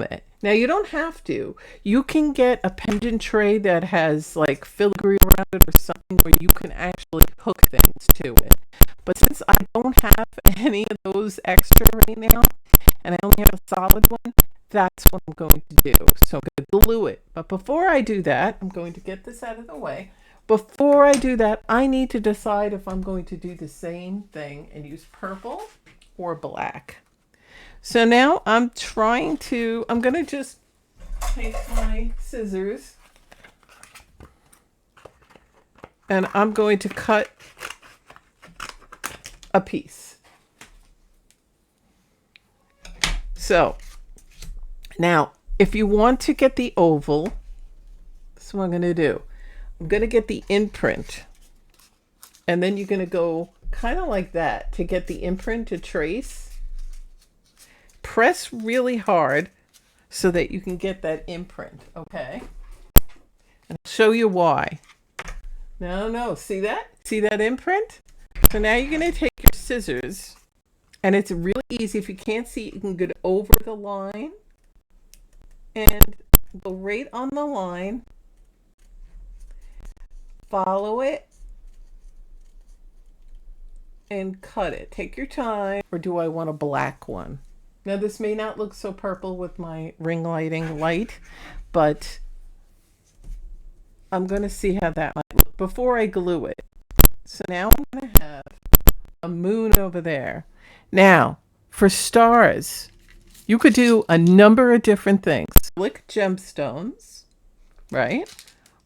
it. Now you don't have to. You can get a pendant tray that has like filigree around it or something where you can actually hook things to it. But since I don't have any of those extra right now, and I only have a solid one, that's what I'm going to do. So I'm going to glue it. But before I do that, I'm going to get this out of the way. Before I do that, I need to decide if I'm going to do the same thing and use purple or black. So now I'm going to just take my scissors and I'm going to cut a piece. So now, if you want to get the oval, this is what I'm going to do. I'm going to get the imprint, and then you're going to go kind of like that to get the imprint to trace. Press really hard so that you can get that imprint, okay? And I'll show you why. No, see that? See that imprint? So now you're going to take your scissors, and it's really easy. If you can't see, you can go over the line and go right on the line. Follow it and cut it. Take your time. Or do I want a black one? Now this may not look so purple with my ring lighting light, but I'm going to see how that might look before I glue it. So now I'm going to have a moon over there. Now, for stars, you could do a number of different things. Slick gemstones, right?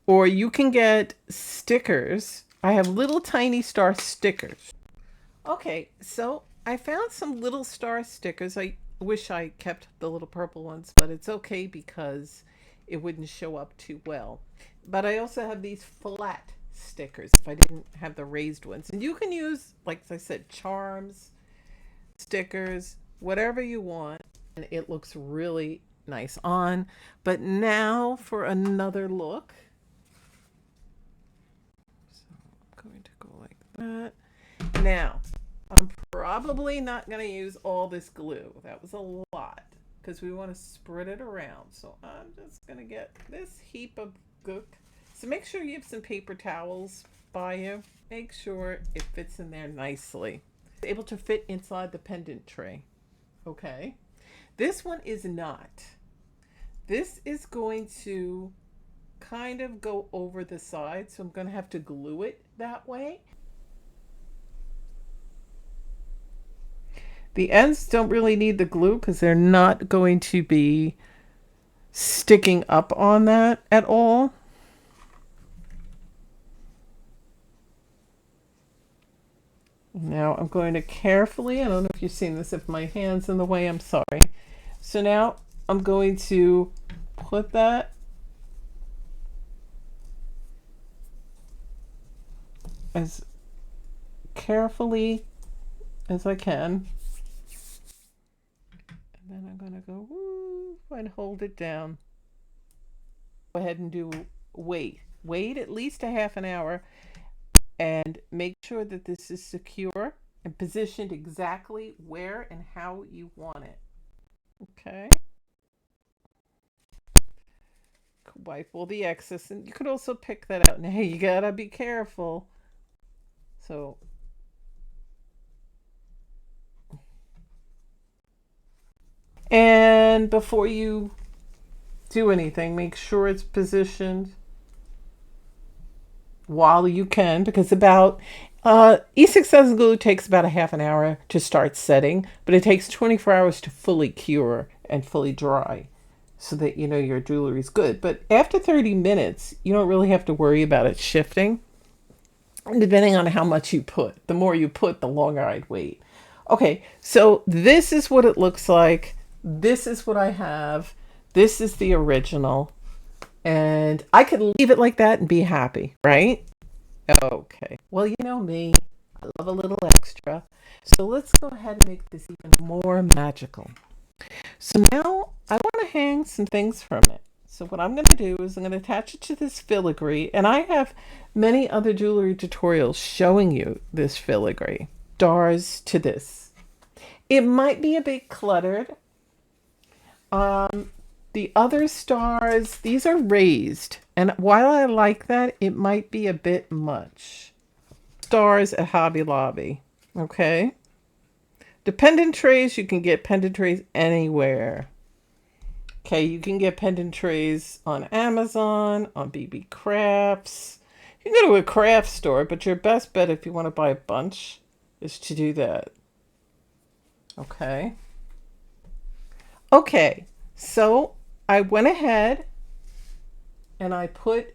Or you can get stickers. I have little tiny star stickers. Okay, so I found some little star stickers. I wish I kept the little purple ones, but it's okay because it wouldn't show up too well. But I also have these flat stickers if I didn't have the raised ones. And you can use, like I said, charms, stickers, whatever you want. And it looks really nice on. But now for another look. Going to go like that. Now, I'm probably not going to use all this glue. That was a lot because we want to spread it around. So I'm just going to get this heap of gook. So make sure you have some paper towels by you. Make sure it fits in there nicely. It's able to fit inside the pendant tray. Okay. This one is not. This is going to kind of go over the side, so I'm going to have to glue it that way. The ends don't really need the glue because they're not going to be sticking up on that at all. Now I'm going to carefully, I don't know if you've seen this, if my hand's in the way, I'm sorry. So now I'm going to put that as carefully as I can. And then I'm going to go woo, and hold it down. Go ahead and do wait at least a half an hour and make sure that this is secure and positioned exactly where and how you want it. Okay. Wipe all the excess, and you could also pick that out. Now you gotta be careful. So and before you do anything, make sure it's positioned while you can, because about E6000 glue takes about a half an hour to start setting, but it takes 24 hours to fully cure and fully dry so that you know your jewelry is good. But after 30 minutes, you don't really have to worry about it shifting. And depending on how much you put, the more you put, the longer I'd wait. Okay, so this is what it looks like. This is what I have. This is the original. And I could leave it like that and be happy, right? Okay. Well, you know me. I love a little extra. So let's go ahead and make this even more magical. So now I want to hang some things from it. So what I'm going to do is I'm going to attach it to this filigree. And I have many other jewelry tutorials showing you this filigree. Stars to this. It might be a bit cluttered. The other stars, these are raised. And while I like that, it might be a bit much. Stars at Hobby Lobby. Okay. The pendant trays, you can get pendant trays anywhere. Okay, you can get pendant trays on Amazon, on BB Crafts. You can go to a craft store, but your best bet if you want to buy a bunch is to do that. Okay. Okay, so I went ahead and I put